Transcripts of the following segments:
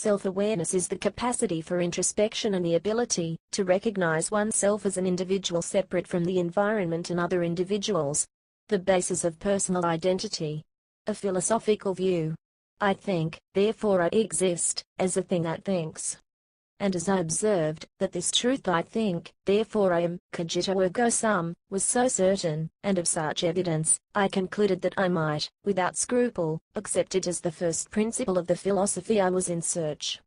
Self-awareness is the capacity for introspection and the ability to recognize oneself as an individual separate from the environment and other individuals. The basis of personal identity. A philosophical view. I think, therefore I exist, as a thing that thinks. And as I observed, that this truth I think, therefore I am, cogito ergo sum, was so certain, and of such evidence, I concluded that I might, without scruple, accept it as the first principle of the philosophy I was in search.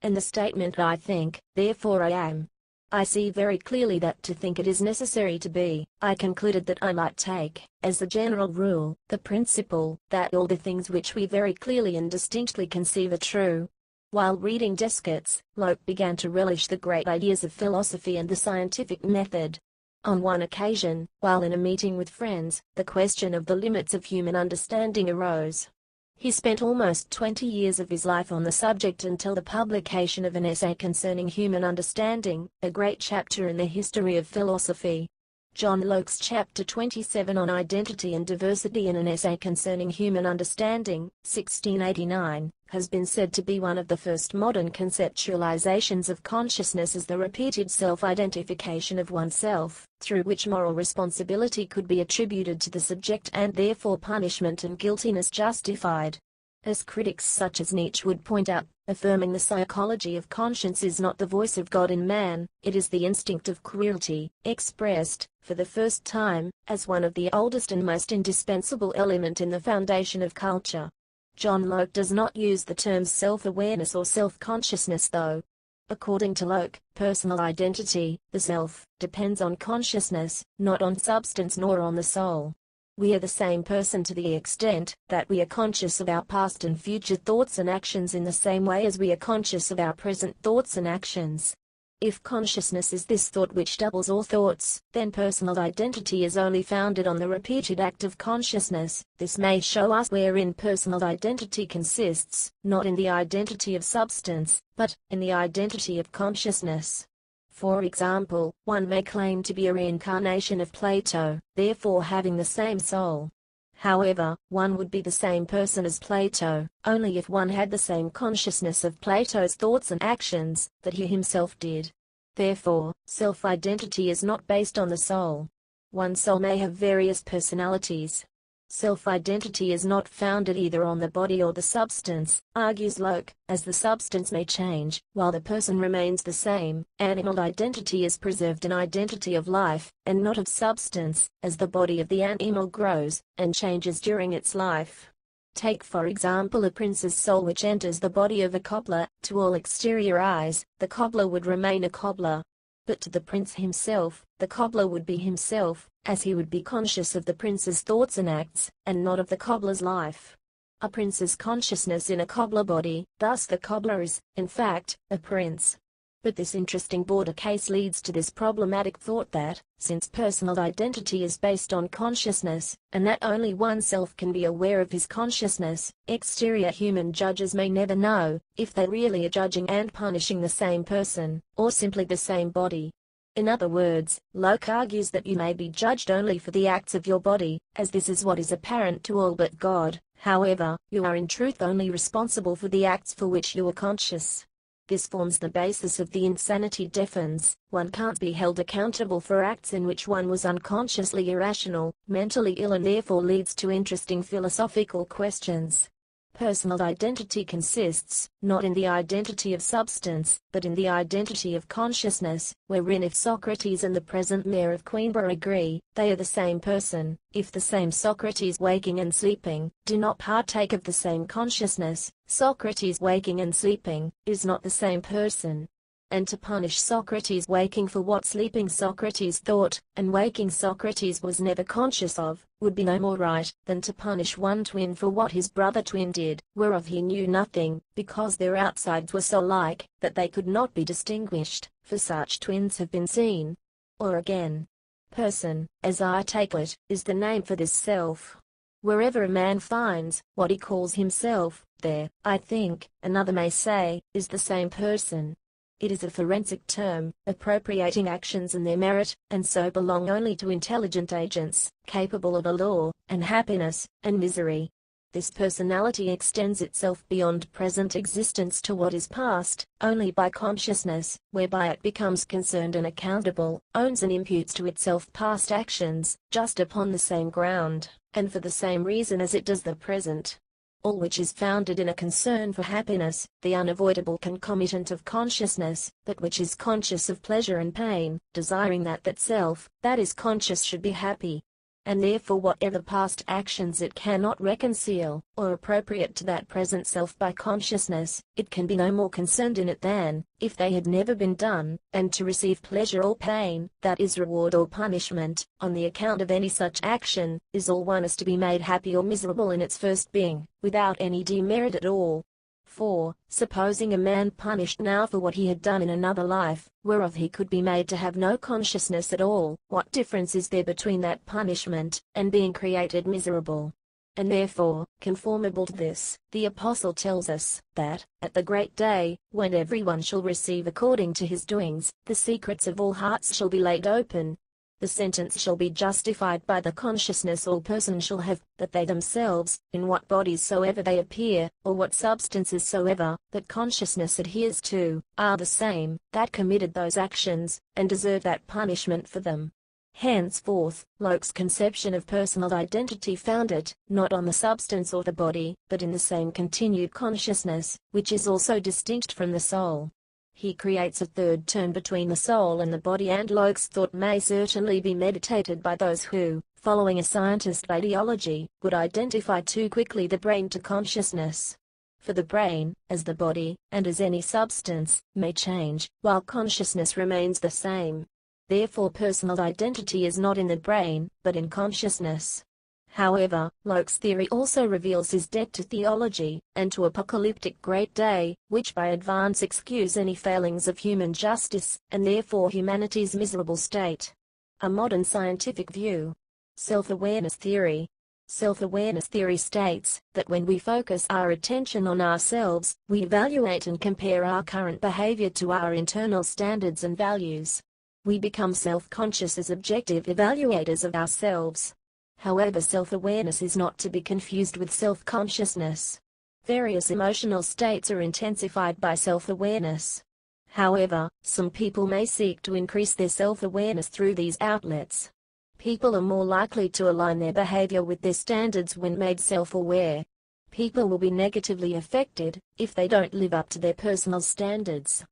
And the statement I think, therefore I am. I see very clearly that to think it is necessary to be. I concluded that I might take, as the general rule, the principle, that all the things which we very clearly and distinctly conceive are true. While reading Descartes, Locke began to relish the great ideas of philosophy and the scientific method. On one occasion, while in a meeting with friends, the question of the limits of human understanding arose. He spent almost 20 years of his life on the subject until the publication of an essay concerning human understanding, a great chapter in the history of philosophy. John Locke's chapter 27 on identity and diversity in an essay concerning human understanding, 1689, has been said to be one of the first modern conceptualizations of consciousness as the repeated self-identification of oneself, through which moral responsibility could be attributed to the subject and therefore punishment and guiltiness justified. As critics such as Nietzsche would point out, affirming the psychology of conscience is not the voice of God in man, it is the instinct of cruelty, expressed, for the first time, as one of the oldest and most indispensable element in the foundation of culture. John Locke does not use the terms self-awareness or self-consciousness though. According to Locke, personal identity, the self, depends on consciousness, not on substance nor on the soul. We are the same person to the extent that we are conscious of our past and future thoughts and actions in the same way as we are conscious of our present thoughts and actions. If consciousness is this thought which doubles all thoughts, then personal identity is only founded on the repeated act of consciousness. This may show us wherein personal identity consists, not in the identity of substance, but in the identity of consciousness. For example, one may claim to be a reincarnation of Plato, therefore having the same soul. However, one would be the same person as Plato, only if one had the same consciousness of Plato's thoughts and actions that he himself did. Therefore, self-identity is not based on the soul. One soul may have various personalities. Self-identity is not founded either on the body or the substance, argues Locke, as the substance may change, while the person remains the same. Animal identity is preserved in identity of life, and not of substance, as the body of the animal grows, and changes during its life. Take for example a prince's soul which enters the body of a cobbler. To all exterior eyes, the cobbler would remain a cobbler. But to the prince himself, the cobbler would be himself, as he would be conscious of the prince's thoughts and acts, and not of the cobbler's life. A prince's consciousness in a cobbler body, thus the cobbler is, in fact, a prince. But this interesting border case leads to this problematic thought that, since personal identity is based on consciousness, and that only oneself can be aware of his consciousness, exterior human judges may never know if they really are judging and punishing the same person, or simply the same body. In other words, Locke argues that you may be judged only for the acts of your body, as this is what is apparent to all but God. However, you are in truth only responsible for the acts for which you are conscious. This forms the basis of the insanity defense. One can't be held accountable for acts in which one was unconsciously irrational, mentally ill, and therefore leads to interesting philosophical questions. Personal identity consists, not in the identity of substance, but in the identity of consciousness, wherein if Socrates and the present mayor of Queenborough agree, they are the same person. If the same Socrates waking and sleeping do not partake of the same consciousness, Socrates waking and sleeping is not the same person. And to punish Socrates waking for what sleeping Socrates thought, and waking Socrates was never conscious of, would be no more right than to punish one twin for what his brother twin did, whereof he knew nothing, because their outsides were so like, that they could not be distinguished, for such twins have been seen. Or again, person, as I take it, is the name for this self. Wherever a man finds what he calls himself, there, I think, another may say, is the same person. It is a forensic term, appropriating actions and their merit, and so belong only to intelligent agents, capable of a law, and happiness, and misery. This personality extends itself beyond present existence to what is past, only by consciousness, whereby it becomes concerned and accountable, owns and imputes to itself past actions, just upon the same ground, and for the same reason as it does the present. All which is founded in a concern for happiness, the unavoidable concomitant of consciousness, but which is conscious of pleasure and pain, desiring that self, that is conscious, should be happy. And therefore whatever past actions it cannot reconcile, or appropriate to that present self by consciousness, it can be no more concerned in it than, if they had never been done, and to receive pleasure or pain, that is reward or punishment, on the account of any such action, is all one as to be made happy or miserable in its first being, without any demerit at all. For, supposing a man punished now for what he had done in another life, whereof he could be made to have no consciousness at all, what difference is there between that punishment, and being created miserable? And therefore, conformable to this, the Apostle tells us, that, at the great day, when everyone shall receive according to his doings, the secrets of all hearts shall be laid open. The sentence shall be justified by the consciousness all persons shall have, that they themselves, in what bodies soever they appear, or what substances soever, that consciousness adheres to, are the same, that committed those actions, and deserve that punishment for them. Henceforth, Locke's conception of personal identity founded, not on the substance or the body, but in the same continued consciousness, which is also distinct from the soul. He creates a third term between the soul and the body, and Locke's thought may certainly be meditated by those who, following a scientist ideology, would identify too quickly the brain to consciousness. For the brain, as the body, and as any substance, may change, while consciousness remains the same. Therefore personal identity is not in the brain, but in consciousness. However, Locke's theory also reveals his debt to theology, and to apocalyptic great day, which by advance excuse any failings of human justice, and therefore humanity's miserable state. A modern scientific view. Self-awareness theory. Self-awareness theory states that when we focus our attention on ourselves, we evaluate and compare our current behavior to our internal standards and values. We become self-conscious as objective evaluators of ourselves. However, self-awareness is not to be confused with self-consciousness. Various emotional states are intensified by self-awareness. However, some people may seek to increase their self-awareness through these outlets. People are more likely to align their behavior with their standards when made self-aware. People will be negatively affected if they don't live up to their personal standards.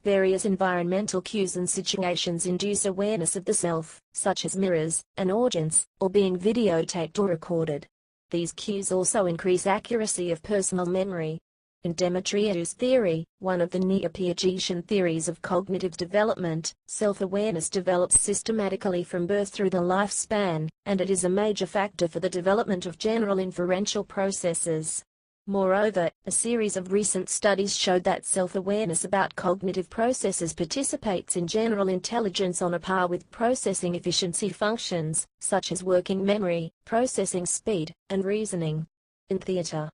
Various environmental cues and situations induce awareness of the self, such as mirrors, an audience, or being videotaped or recorded. These cues also increase accuracy of personal memory. In Demetrius' theory, one of the Neo-Piagetian theories of cognitive development, self-awareness develops systematically from birth through the lifespan, and it is a major factor for the development of general inferential processes. Moreover, a series of recent studies showed that self-awareness about cognitive processes participates in general intelligence on a par with processing efficiency functions, such as working memory, processing speed, and reasoning. In theater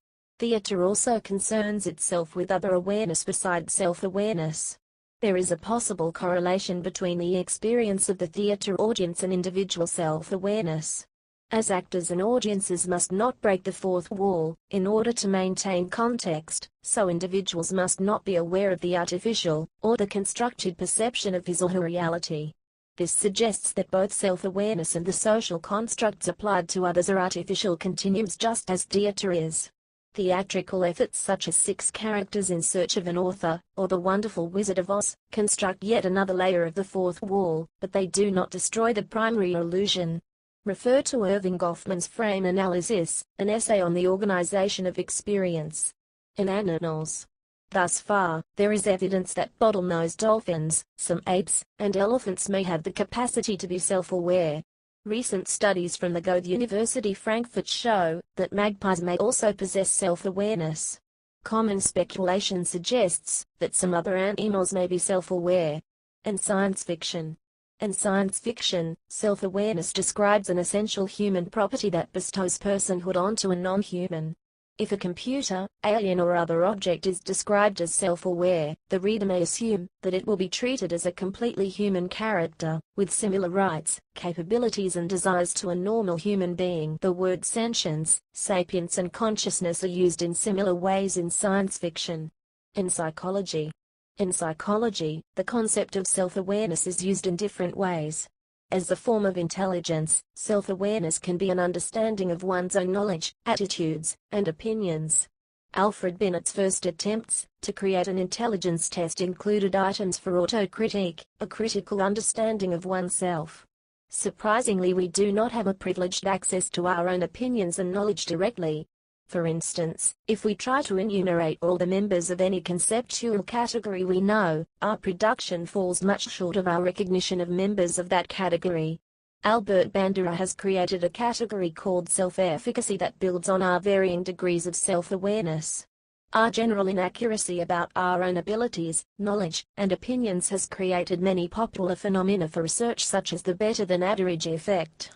also concerns itself with other awareness besides self-awareness. There is a possible correlation between the experience of the theater audience and individual self-awareness. As actors and audiences must not break the fourth wall, in order to maintain context, so individuals must not be aware of the artificial, or the constructed perception of his or her reality. This suggests that both self-awareness and the social constructs applied to others are artificial continuums, just as theater is. Theatrical efforts such as 6 Characters in Search of an Author, or The Wonderful Wizard of Oz, construct yet another layer of the fourth wall, but they do not destroy the primary illusion. Refer to Irving Goffman's Frame Analysis, an essay on the organization of experience. In Annals. Thus far, there is evidence that bottlenose dolphins, some apes, and elephants may have the capacity to be self-aware. Recent studies from the Goethe University Frankfurt show that magpies may also possess self-awareness. Common speculation suggests that some other animals may be self-aware. And science fiction. In science fiction, self-awareness describes an essential human property that bestows personhood onto a non-human. If a computer, alien or other object is described as self-aware, the reader may assume that it will be treated as a completely human character, with similar rights, capabilities and desires to a normal human being. The words sentience, sapience and consciousness are used in similar ways in science fiction. In psychology, the concept of self-awareness is used in different ways. As a form of intelligence, self-awareness can be an understanding of one's own knowledge, attitudes, and opinions. Alfred Binet's first attempts to create an intelligence test included items for autocritique, a critical understanding of oneself. Surprisingly, we do not have a privileged access to our own opinions and knowledge directly. For instance, if we try to enumerate all the members of any conceptual category we know, our production falls much short of our recognition of members of that category. Albert Bandura has created a category called self-efficacy that builds on our varying degrees of self-awareness. Our general inaccuracy about our own abilities, knowledge, and opinions has created many popular phenomena for research, such as the better-than-average effect.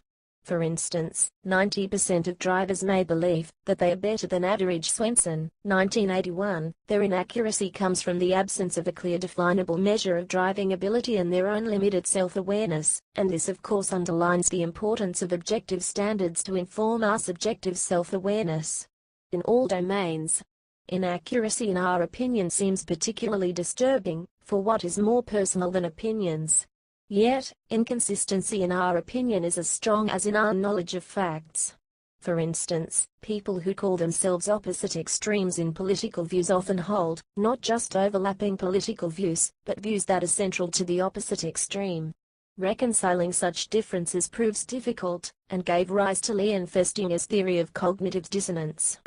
For instance, 90% of drivers may believe that they are better than average. Swenson, 1981. Their inaccuracy comes from the absence of a clear definable measure of driving ability and their own limited self-awareness, and this of course underlines the importance of objective standards to inform our subjective self-awareness. In all domains, inaccuracy in our opinion seems particularly disturbing, for what is more personal than opinions? Yet, inconsistency in our opinion is as strong as in our knowledge of facts. For instance, people who call themselves opposite extremes in political views often hold, not just overlapping political views, but views that are central to the opposite extreme. Reconciling such differences proves difficult, and gave rise to Leon Festinger's theory of cognitive dissonance.